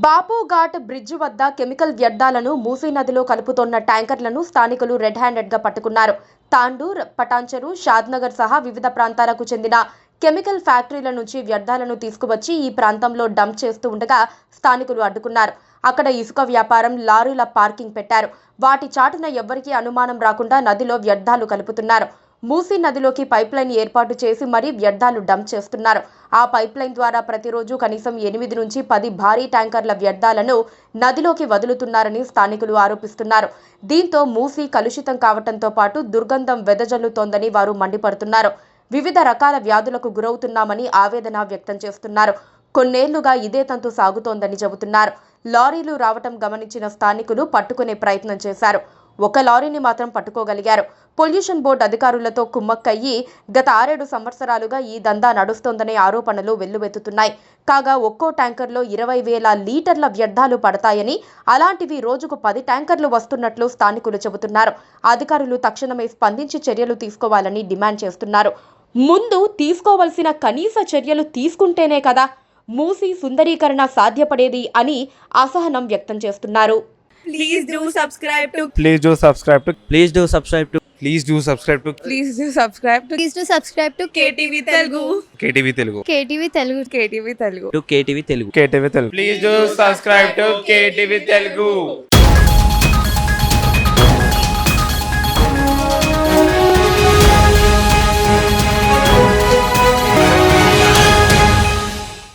Bapughat bridge వద్ద chemical వ్యర్థాలను మూసీ నదిలో కలుపుతోన్న ట్యాంకర్లను స్థానికులు రెడ్ హ్యాండెడ్గా పట్టుకున్నారు. తాండూర్, పటాన్చెరు, షాద్నగర్ సహా వివిధ ప్రాంతాలకు చెందిన కెమికల్ ఫ్యాక్టరీల నుంచి వ్యర్థాలను తీసుకువచ్చి ఈ ప్రాంతంలో డంప్ చేస్తూ ఉండగా స్థానికులు అడ్డుకున్నారు. అక్కడ ఇసుక వ్యాపారం, లారీల పార్కింగ్ పెట్టారు. వాటి చాటున ఎవ్వరికీ అనుమానం రాకుండా నదిలో వ్యర్థాలు కలుపుతున్నారు. మూసీ నదిలోకి పైప్ లైన్ ఏర్పాటు చేసి మరీ వ్యర్థాలు డంప్ చేస్తున్నారు. ఆ పైప్ లైన్ ద్వారా ప్రతిరోజు కనీసం 8 నుంచి 10 భారీ ట్యాంకర్ల వ్యర్థాలను నదిలోకి వదులుతున్నారని స్థానికులు ఆరోపిస్తున్నారు. దీంతో మూసీ కలుషితం కావడంతో పాటు దుర్గంధం వెదజల్లుతోందని వారు మండిపడుతున్నారు. వివిధ రకాల వ్యాధులకు గురవుతున్నామని ఆవేదన వ్యక్తం చేస్తున్నారు. కొన్నేళ్లుగా ఇదే తంతు సాగుతోందని చెబుతున్నారు. లారీలు రావటం గమనించిన స్థానికులు పట్టుకునే ప్రయత్నం చేశారు. ఒక లారీని మాత్రం పట్టుకోగలిగారు. పొల్యూషన్ బోర్డు అధికారులతో కుమ్మక్కయ్యి గత 6-7 సంవత్సరాలుగా ఈ దందా నడుస్తోందనే ఆరోపణలు వెల్లువెత్తుతున్నాయి. కాగా ఒక్కో ట్యాంకర్లో 20,000 లీటర్ల వ్యర్థాలు పడతాయని, అలాంటివి రోజుకు 10 ట్యాంకర్లు వస్తున్నట్లు స్థానికులు చెబుతున్నారు. అధికారులు తక్షణమే స్పందించి చర్యలు తీసుకోవాలని డిమాండ్ చేస్తున్నారు. ముందు తీసుకోవాల్సిన కనీస చర్యలు తీసుకుంటేనే కదా మూసీ సుందరీకరణ సాధ్యపడేది అని అసహనం వ్యక్తం చేస్తున్నారు. Please do subscribe to Please do subscribe to Please do subscribe to Please do subscribe to Please do subscribe to Please do subscribe to KTV Telugu. KTV Telugu. KTV Telugu. KTV Telugu. KTV Telugu. KTV Telugu. Please do subscribe to KTV Telugu.